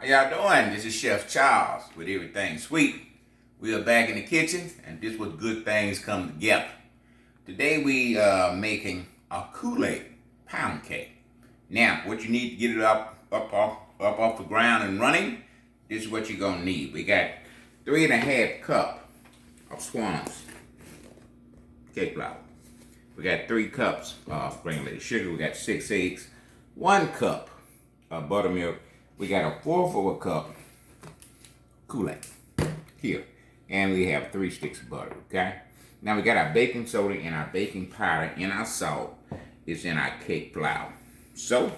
y'all doing? This is Chef Charles with Everything Sweet. We are back in the kitchen, and this was good things come together. Today we are making a Kool-Aid pound cake. Now, what you need to get it up off the ground and running, this is what you're gonna need. We got 3.5 cups of Swan's cake flour. We got 3 cups of granulated sugar. We got 6 eggs, 1 cup of buttermilk. We got 1/4 of a cup Kool-Aid here. And we have 3 sticks of butter, okay? Now we got our baking soda and our baking powder and our salt is in our cake flour. So,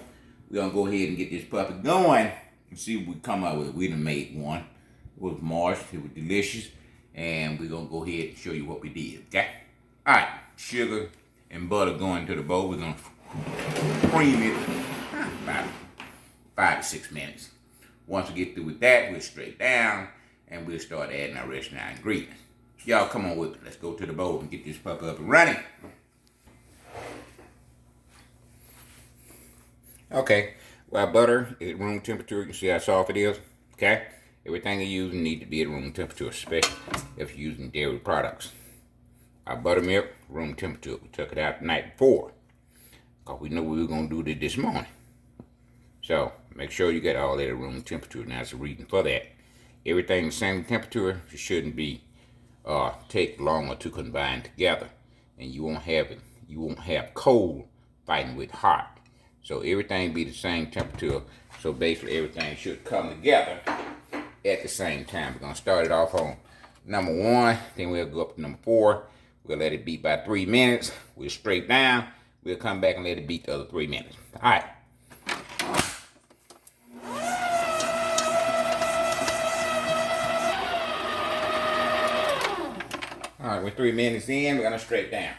we're gonna go ahead and get this puppy going and see what we come up with. We done made one. It was moist, it was delicious, and we're gonna go ahead and show you what we did, okay? All right, sugar and butter going to the bowl. We're gonna cream it about 5 to 6 minutes. Once we get through with that, we'll straight down and we'll start adding our rest of our ingredients. Y'all come on with me. Let's go to the bowl and get this puppy up and running. Okay, well, butter is at room temperature. You can see how soft it is, okay? Everything you're using needs to be at room temperature, especially if you're using dairy products. Our buttermilk, room temperature. We took it out the night before because we knew we were going to do it this morning. So, make sure you get all that at room temperature. Now, that's the reason for that. Everything the same temperature, it shouldn't be take longer to combine together. And you won't have cold fighting with hot. So, everything be the same temperature. So, basically, everything should come together at the same time. We're going to start it off on number 1. Then we'll go up to number 4. We'll let it beat by 3 minutes. We'll straight down. We'll come back and let it beat the other 3 minutes. All right. All right, we're 3 minutes in. We're gonna straight down.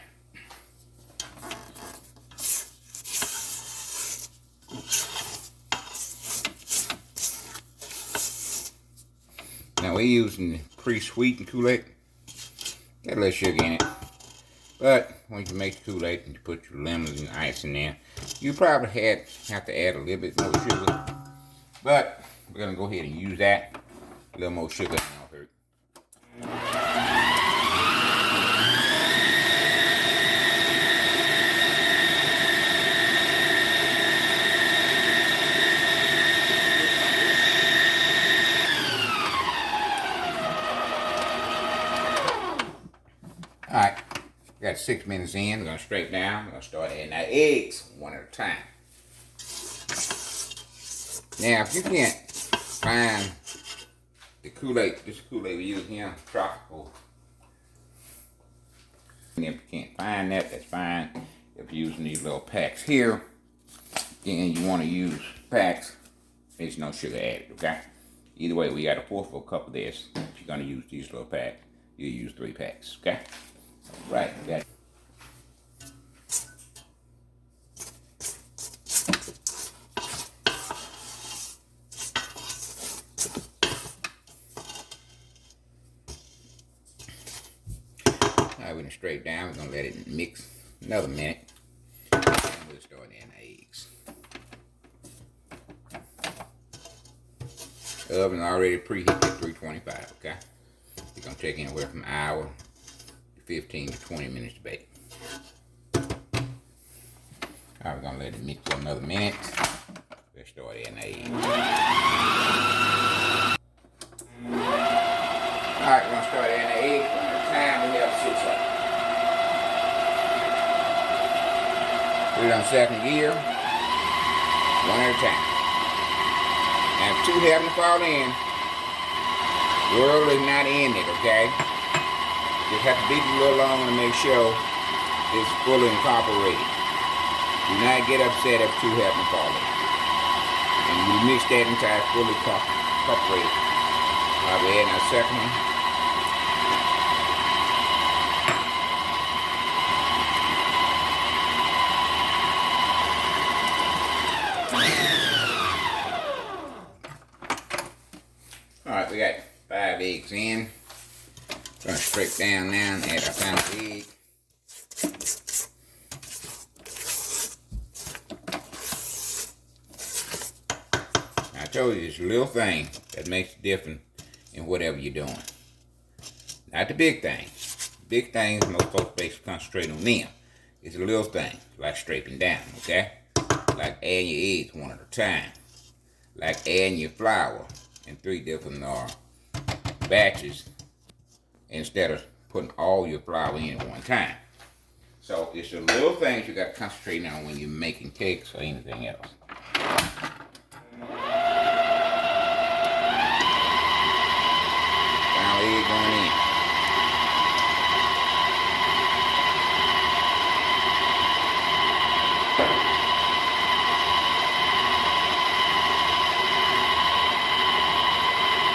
Now we're using pre-sweetened Kool-Aid. Got a little sugar in it. But when you make the Kool-Aid and you put your lemons and icing in, you probably have to add a little bit more sugar. But we're gonna go ahead and use that. A little more sugar than I'll hurt. All right, got 6 minutes in. We're gonna straight down. We're gonna start adding our eggs one at a time. Now, if you can't find the Kool-Aid, this Kool-Aid we use here, tropical. And if you can't find that, that's fine. If you're using these little packs here, then you want to use packs. There's no sugar added, okay? Either way, we got 1/4 of a cup of this. If you're gonna use these little packs, you use 3 packs, okay? All right, we got it. We're going to straight down. We're going to let it mix another minute. And we'll start in the eggs. Oven already preheated at 325, okay? It's going to take anywhere from an hour to 15 to 20 minutes to bake. Alright, we're going to let it mix for another minute. We'll start in the eggs. Alright, we're going to start in the eggs. One at a time, we have 6 of them. Put it on second gear, one at a time. Now, if 2 happen to fall in, the world is not in it, okay? Just have to beat it a little longer to make sure it's fully incorporated. Do not get upset if 2 happen to fall in. And you mix that until it's fully incorporated. I'll be adding our second one. Alright, we got 5 eggs in. Gonna straight down now and add our final egg. told you, it's a little thing that makes a difference in whatever you're doing. Not the big things. Big things, most folks basically concentrate on them. It's a little thing, like scraping down, okay? Like adding your eggs one at a time. Like adding your flour in 3 different batches instead of putting all your flour in at one time. So it's the little things you got to concentrate on when you're making cakes or anything else. Final egg going in.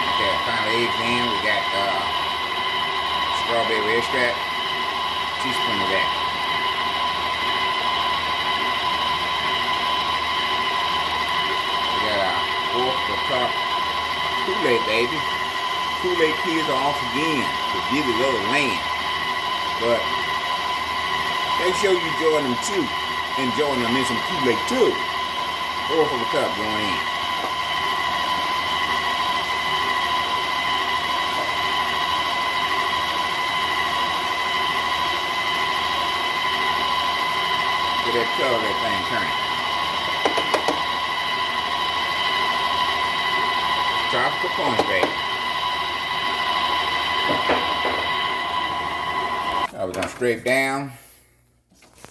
Okay, final eggs in. We got strawberry extract, teaspoon of that. The cup Kool-Aid, baby. Kool-Aid kids are off again to give it other land. But make sure you join them too. Enjoying them in some Kool-Aid too. 4 of a cup going in. Get that color, that thing turning. Tropical punch, baby. Now we're gonna scrape down.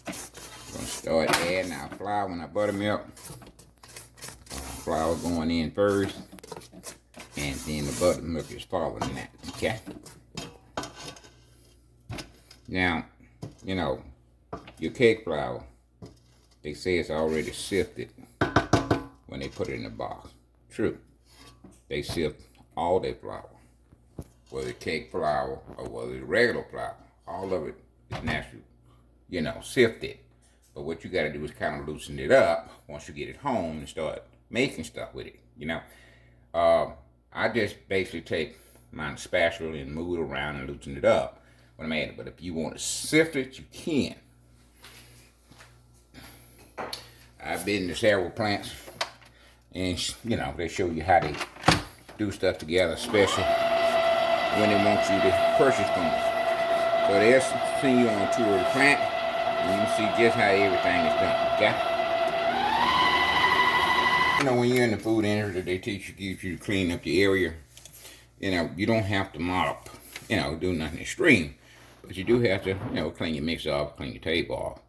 We're gonna start adding our flour and our buttermilk. Flour going in first, and then the buttermilk is following that. Okay. Now, you know, your cake flour, they say it's already sifted when they put it in the box. True. They sift all their flour, whether it's cake flour or whether it's regular flour. All of it is natural, you know, sifted. But what you got to do is kind of loosen it up once you get it home and start making stuff with it, you know. I just basically take my spatula and move it around and loosen it up when I'm at it. But if you want to sift it, you can. I've been to several plants, and you know, they show you how they do stuff together, especially when they want you to purchase things. So they'll send you on a tour of the plant, and you can see just how everything is done, okay? You know, when you're in the food industry, they teach you to clean up your area. You know, you don't have to mop, you know, do nothing extreme, but you do have to, you know, clean your mixer off, clean your table off.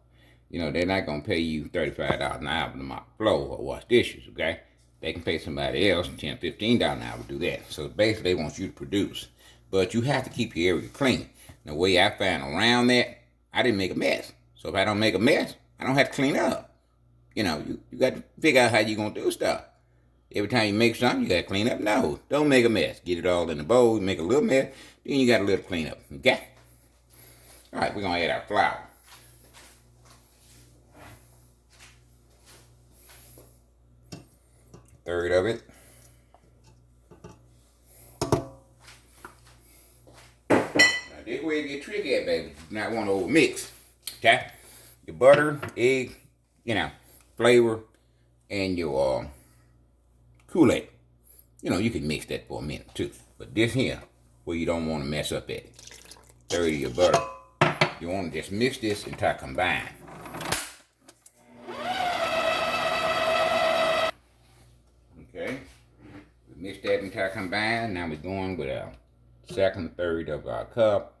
You know, they're not going to pay you $35 an hour to mop the floor or wash dishes, okay? They can pay somebody else $10, $15 an hour to do that. So basically, they want you to produce. But you have to keep your area clean. The way I found around that, I didn't make a mess. So if I don't make a mess, I don't have to clean up. You know, you got to figure out how you're going to do stuff. Every time you make something, you got to clean up. No, don't make a mess. Get it all in the bowl, make a little mess, then you got a little cleanup, okay? All right, we're going to add our flour. Third of it. Now this way you get tricky at, baby. You not want to overmix. Okay? Your butter, egg, you know, flavor, and your Kool-Aid. You know, you can mix that for a minute too. But this here, where you don't want to mess up at. Third of your butter. You want to just mix this until combine. Okay, we mixed that until combined. Now we're going with our second third of our cup.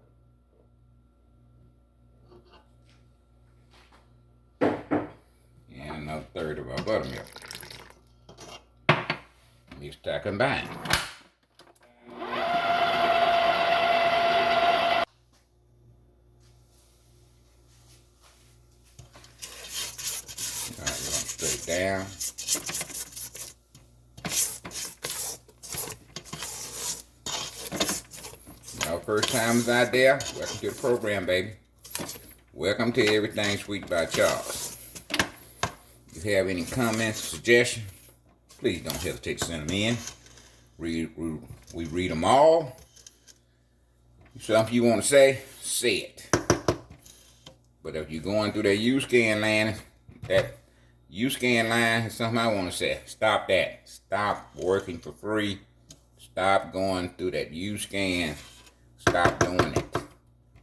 And another third of our buttermilk. Mix that combined. All right, we're going straight down. First timers out there, welcome to the program, baby. Welcome to Everything Sweet by Charles. If you have any comments, suggestions, please don't hesitate to send them in. We read them all. Something you want to say it. But if you're going through that U-scan land, that U-scan line is something I want to say. Stop that. Stop working for free. Stop going through that U-scan. Stop doing it.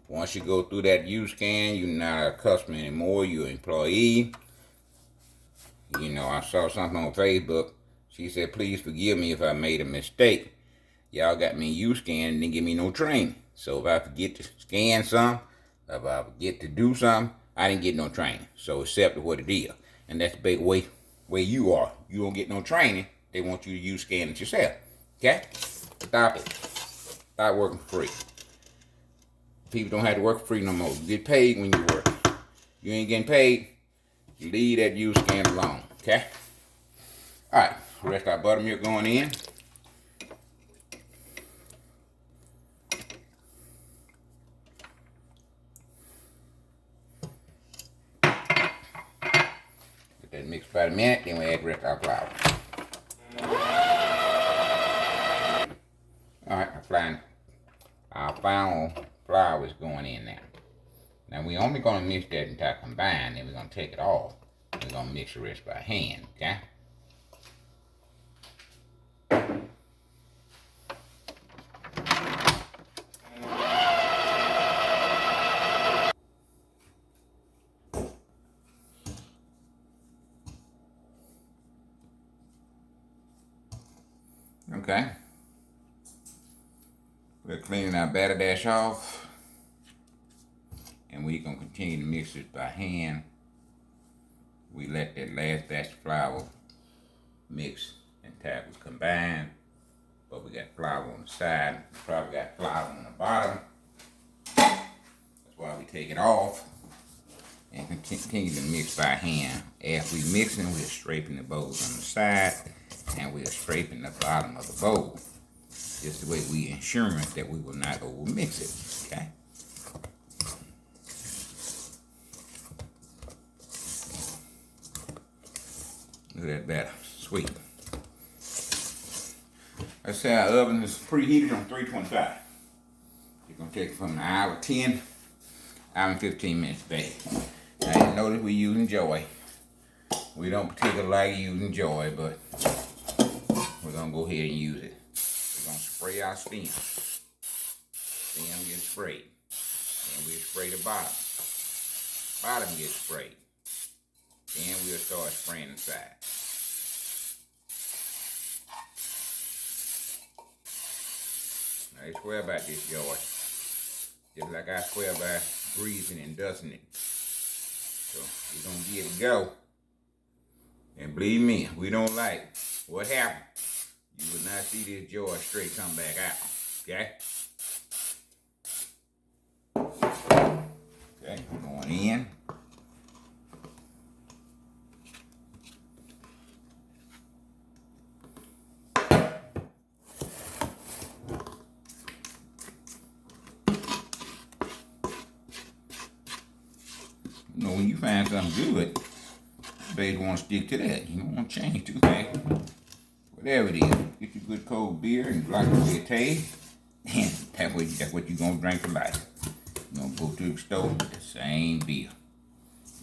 Once you go through that U-scan, you're not a customer anymore. You're an employee. You know, I saw something on Facebook. She said, please forgive me if I made a mistake. Y'all got me U-scan and didn't give me no training. So if I forget to scan something, if I forget to do something, I didn't get no training. So accept what it is. And that's the way you are. You don't get no training. They want you to U-scan it yourself. Okay? Stop it. Stop working for free. People don't have to work for free no more. You get paid when you work. You ain't getting paid, you leave that U-scan alone. Okay? Alright, rest our buttermilk going in. Let that mix about a minute, then we add the rest of our flour. Alright, our final flour is going in now. Now we're only going to mix that until combined, then we're going to take it off. We're going to mix the rest by hand, okay? Okay. We're cleaning our batter dash off. And we're going to continue to mix it by hand. We let that last batch of flour mix until it was combined. But we got flour on the side. We probably got flour on the bottom. That's why we take it off and continue to mix by hand. As we mixing, we're scraping the bowls on the side and we're scraping the bottom of the bowl. Just the way we ensuring that we will not over mix it. Okay. Look at that batter, sweet. Let's say our oven is preheated on 325. It's gonna take from an hour 10, hour and 15 minutes to bake. Now you notice we're using joy. We don't particularly like using joy, but we're gonna go ahead and use it. We're gonna spray our stem. Stem gets sprayed. Then we'll spray the bottom. Bottom gets sprayed. Then we'll start spraying the side. Now I swear about this, y'all. Just like I swear by greasing and dusting it. So we're gonna give it a go. And believe me, we don't like what happened. You will not see this joy straight come back out. Okay? Okay, going in. You know, when you find something good, you better want to stick to that. You don't want to change too fast. Whatever it is, get your good cold beer and block your taste, and that's what you're going to drink for life. You're going to go to the store with the same beer.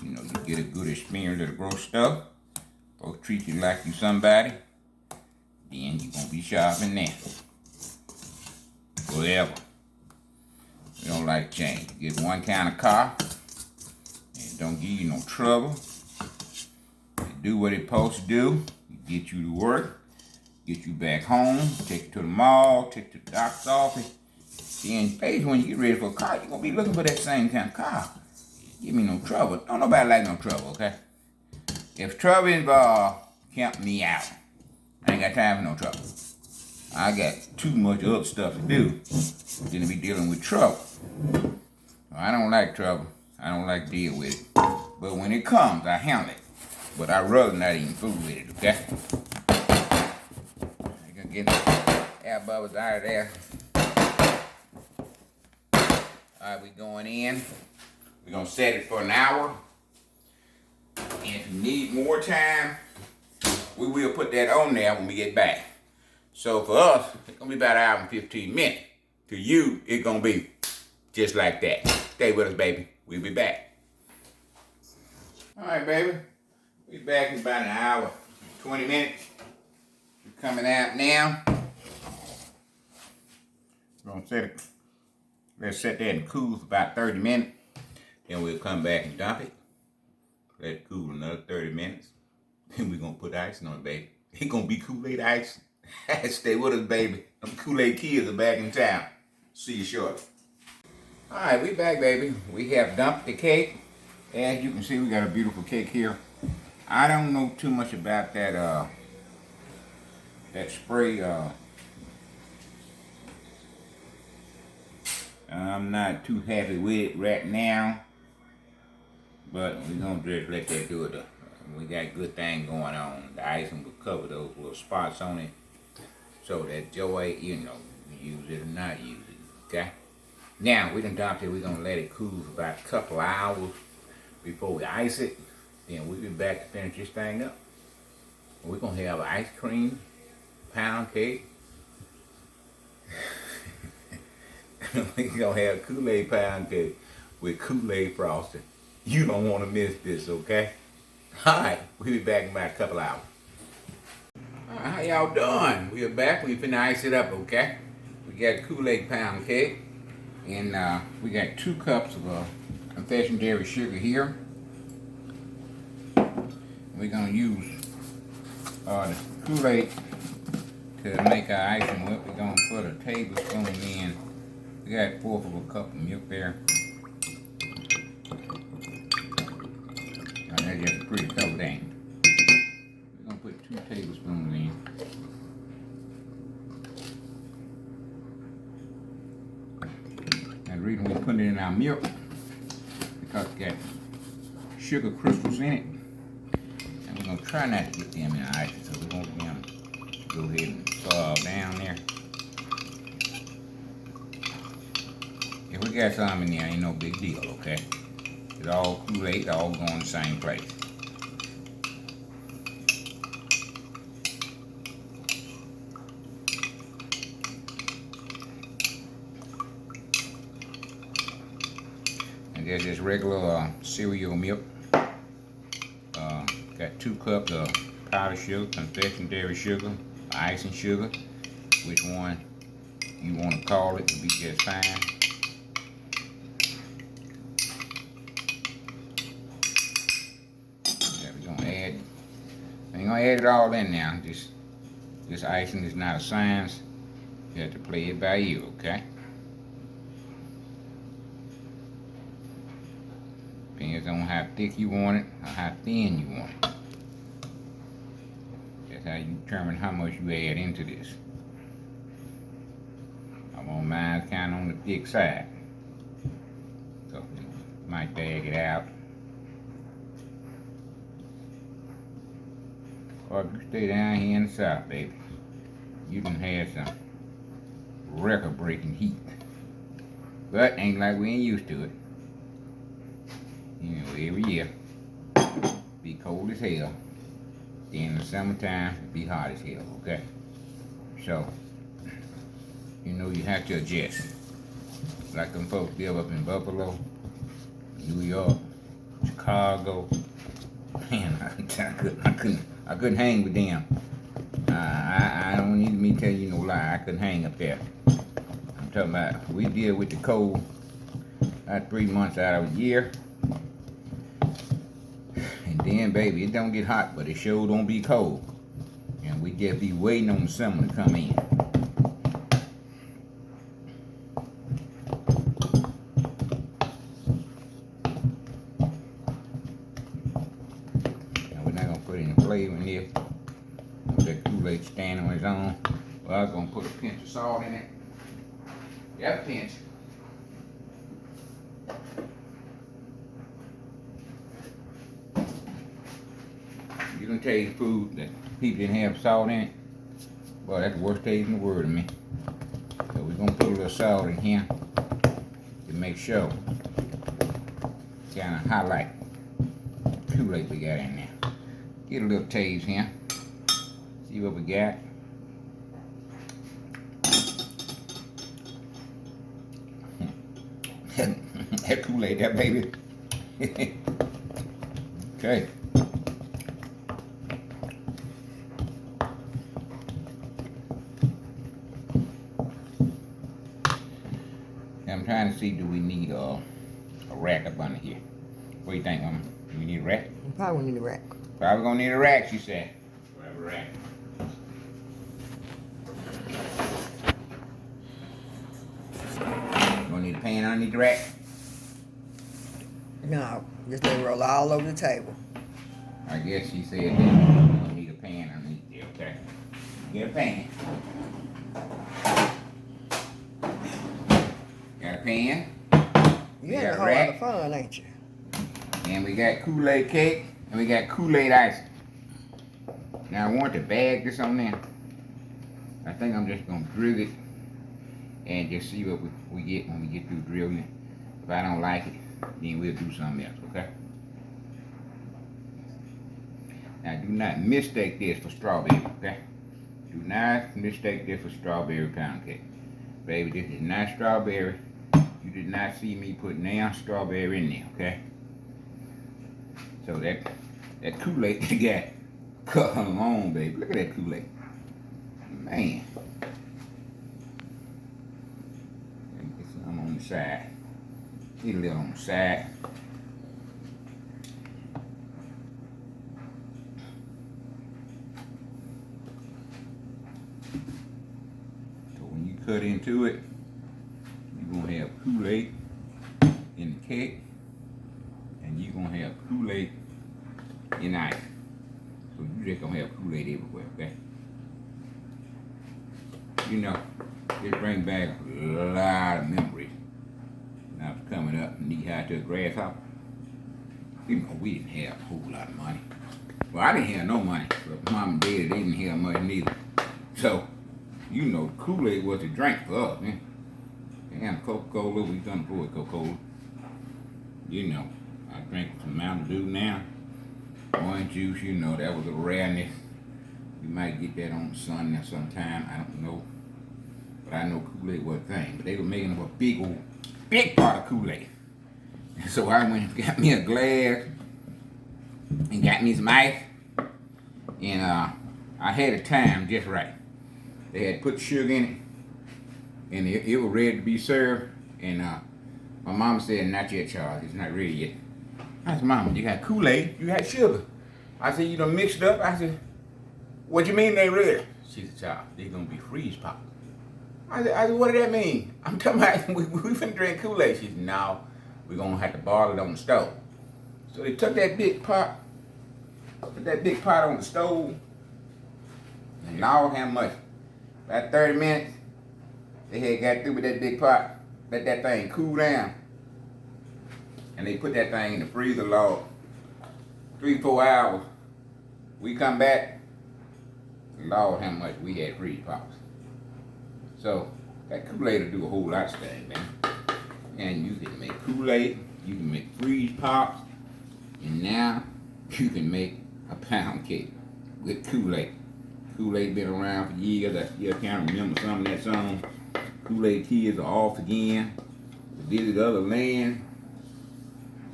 You know, you get a good experience at the grocery store. Folks treat you like you somebody, then you're going to be shopping there. Forever. We don't like change. You get one kind of car, and don't give you no trouble. It do what it's supposed to do. It get you to work, get you back home, take you to the mall, take you to the doctor's office. Then basically when you get ready for a car, you're going to be looking for that same kind of car. Give me no trouble. Don't nobody like no trouble, okay? If trouble involved, count me out. I ain't got time for no trouble. I got too much other stuff to do than to be dealing with trouble. I don't like trouble. I don't like to deal with it. But when it comes, I handle it. But I'd rather not even fool with it, okay? I'm gonna get the air bubbles out of there. Alright, we going in. We're gonna set it for an hour. And if you need more time, we will put that on there when we get back. So for us, it's gonna be about an hour and 15 minutes. To you, it's gonna be just like that. Stay with us, baby. We'll be back. All right, baby. We back in about an hour, 20 minutes. We're coming out now. We're gonna set it. Let's set that and cool for about 30 minutes. Then we'll come back and dump it. Let it cool another 30 minutes. Then we're gonna put icing on it, baby. It's gonna be Kool-Aid icing. Stay with us, baby. Them Kool-Aid kids are back in town. See you shortly. Alright, we back, baby. We have dumped the cake. As you can see, we got a beautiful cake here. I don't know too much about that that spray. I'm not too happy with it right now, but we're gonna just let that do it. We got good thing going on. The icing will cover those little spots on it, so that joy, you know, use it or not use it. Okay. Now we done dumped it. We're gonna let it cool for about a couple of hours before we ice it. Then we'll be back to finish this thing up. We're gonna have ice cream, pound cake. We're gonna have Kool-Aid pound cake with Kool-Aid frosting. You don't want to miss this, okay? Alright, we'll be back in about a couple hours. Alright, how y'all doing? We are back. We finna ice it up, okay? We got Kool-Aid pound cake. And we got 2 cups of confectioned dairy sugar here. We're gonna use the Kool-Aid to make our icing with. We're gonna put a tablespoon in. We got 1/4 of a cup of milk there. That's just a pretty color thing. We're gonna put 2 tablespoons in. And the reason we're putting it in our milk because it got sugar crystals in it. And we're gonna try not to get them in the ice, so we won't get them to go ahead and fall down there. If we got some in there, ain't no big deal, okay? It's all Kool-Aid, all going in the same place. And there's this regular cereal milk. Got 2 cups of powdered sugar, confectioned dairy sugar, icing sugar. Which one you want to call it will be just fine. We're gonna add it all in now. This icing is not a science. You have to play it by ear, okay? Depends on how thick you want it or how thin you want it. That's how you determine how much you add into this. I want mine kind of on the thick side, so might bag it out. Or if you stay down here in the south, baby, you can have some record-breaking heat. But ain't like we ain't used to it. You know, every year, be cold as hell. Then in the summertime, it be hot as hell, okay? So, you know you have to adjust. Like them folks live up in Buffalo, New York, Chicago. Man, I couldn't hang with them. I don't need me to tell you no lie. I couldn't hang up there. I'm talking about we deal with the cold about 3 months out of a year. And then, baby, it don't get hot, but it sure don't be cold. And we just be waiting on the summer to come in. Now, we're not going to put any flavor in this. Let Kool-Aid stand on its own. Well, I'm going to put a pinch of salt in it. Got a pinch. You can taste food that people didn't have salt in it. Boy, that's the worst taste in the world to me. So we're going to put a little salt in here to make sure. Kind of highlight the Kool-Aid we got in there. Get a little taste here. See what we got. That Kool-Aid, that baby. Okay. I'm trying to see, do we need a rack up under here? What do you think, Mama? Do we need a rack? You probably need a rack. Probably gonna need a rack, she said. Grab a rack. You gonna need a pan underneath the rack? No, just let it roll all over the table. I guess she said that you're gonna need a pan underneath there, okay? Get a pan. Got a pan. You having a whole lot of fun, ain't you? And we got Kool-Aid cake, and we got Kool-Aid icing. Now I want to bag this on there. I think I'm just gonna drill it and just see what we get when we get through drilling it. If I don't like it, then we'll do something else, okay? Now do not mistake this for strawberry, okay? Do not mistake this for strawberry pound cake. Baby, this is not strawberry. You did not see me put now strawberry in there, okay? So that Kool-Aid got cut along, baby. Look at that Kool-Aid. Man. Get some on the side. Get a little on the side. So when you cut into it, you're gonna have Kool-Aid in the cake, and you're gonna have Kool-Aid in ice. So you just gonna have Kool-Aid everywhere, okay? You know, it brings back a lot of memories. When I was coming up knee high to a grasshopper, you know, we didn't have a whole lot of money. Well, I didn't have no money, but Mom and Dad, they didn't have much neither. So, you know, Kool-Aid was a drink for us, man. And Coca-Cola, we couldn't afford Coca-Cola. You know, I drink some Mountain Dew now. Orange juice, you know, that was a rareness. You might get that on Sunday sometime, I don't know. But I know Kool-Aid was a thing. But they were making up a big pot of Kool-Aid. So I went and got me a glass and got me some ice. And I had it timed just right. They had put sugar in it. And it was ready to be served. And my mom said, not yet, Charles. It's not ready yet. I said, Mama, you got Kool-Aid, you got sugar. I said, you done mixed it up? I said, what you mean they ready? She said, Charles, they're going to be freeze popped. I said, what does that mean? I'm talking about, we finna drink Kool-Aid. She said, no, we're going to have to boil it on the stove. So they took that big pot, put that big pot on the stove, and Lord how much? About 30 minutes, they had got through with that big pot, let that thing cool down. And they put that thing in the freezer, Lord. 3-4 hours. We come back, Lord, how much we had freeze pops. So that Kool-Aid will do a whole lot of stuff, man. And you can make Kool-Aid, you can make freeze pops, and now you can make a pound cake with Kool-Aid. Kool-Aid been around for years. I still can't remember some of that song. Kool-Aid kids are off again to visit other lands.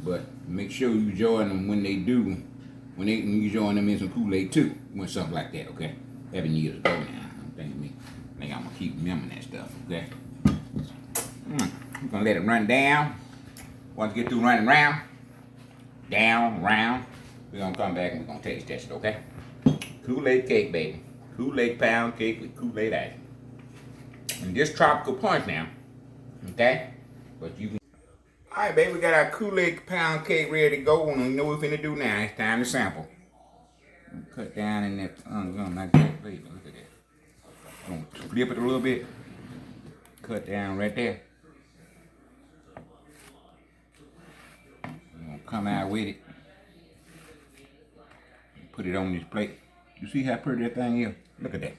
But make sure you join them when they do, when you join them in some Kool-Aid too, when something like that, okay? 7 years ago now. I think I'm gonna keep remembering that stuff, okay? We're gonna let it run down. Once you get through running round, down, round, we're gonna come back and we're gonna taste test it, okay? Kool-Aid cake, baby. Kool-Aid pound cake with Kool-Aid ice. And this tropical punch now, okay? But you can. All right, baby, we got our Kool-Aid pound cake ready to go. And you know what we're finna do now. It's time to sample. Cut down in that gun like that, baby. Look at that. Gonna flip it a little bit. Cut down right there. I'm gonna come out with it. Put it on this plate. You see how pretty that thing is? Look at that.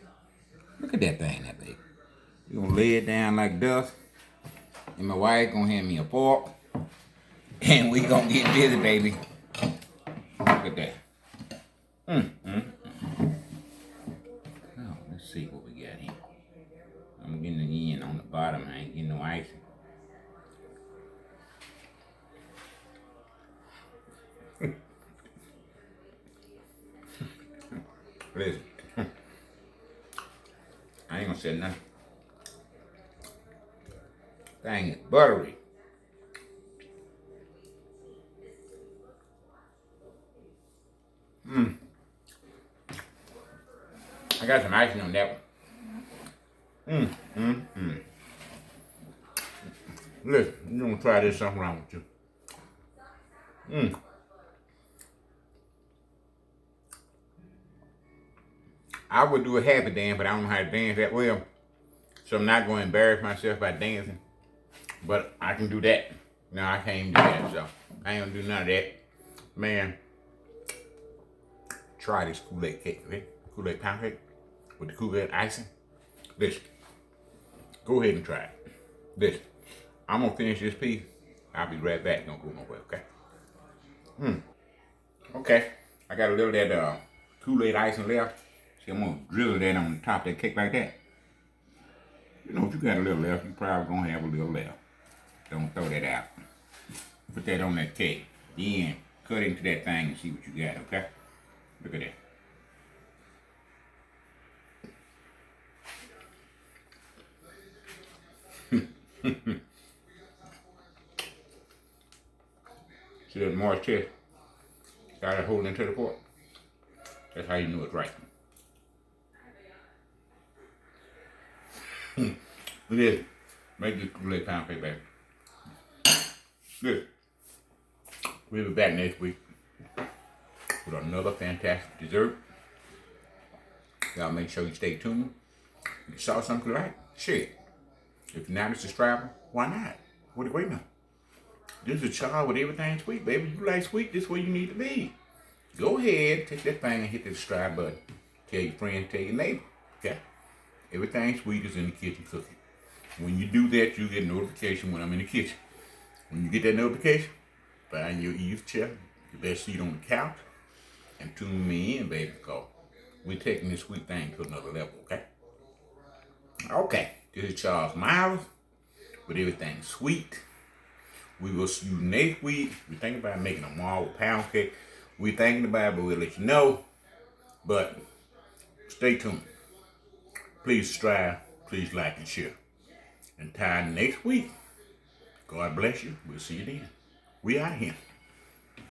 Look at that thing, that baby. You're gonna lay it down like dust. And my wife gonna hand me a fork. And we gonna get busy, baby. Look at that. Oh, let's see what we got here. I'm getting the end on the bottom. I ain't getting no icing. Listen. I ain't gonna say nothing. Thing is buttery. I got some icing on that one. Listen, you gonna try this, something wrong with you. I would do a happy dance, but I don't know how to dance that well. So I'm not gonna embarrass myself by dancing. But I can do that. No, I can't even do that, so I ain't gonna do none of that. Man, try this Kool-Aid cake, okay? Kool-Aid pound cake with the Kool-Aid icing. Listen, go ahead and try it. Listen, I'm gonna finish this piece. I'll be right back. Don't go nowhere, okay? Okay, I got a little of that Kool-Aid icing left. See, I'm gonna drizzle that on the top of that cake like that. You know, if you got a little left, you probably gonna have a little left. Don't throw that out. Put that on that cake. Then cut into that thing and see what you got, okay? Look at that. See that moist chest? Started holding into the fork. That's how you know it's right. Look at this. Make this Kool-Aid pound cake, baby. Good. We'll be back next week with another fantastic dessert. Y'all make sure you stay tuned. If you saw something you like, share it. If you're not a subscriber, why not? What a great one. This is a child with everything sweet, baby. You like sweet, this is where you need to be. Go ahead, take that thing and hit the subscribe button. Tell your friends, tell your neighbor. Okay. Everything sweet is in the kitchen cooking. When you do that, you get a notification when I'm in the kitchen. When you get that notification, find your easy chair, your best seat on the couch, and tune me in, baby, because we're taking this sweet thing to another level, okay? Okay, this is Charles Miles with everything sweet. We will see you next week. We're thinking about making a marble pound cake. We're thinking about it, but we'll let you know. But stay tuned. Please subscribe, please like and share. Until next week, God bless you. We'll see you then. We out here.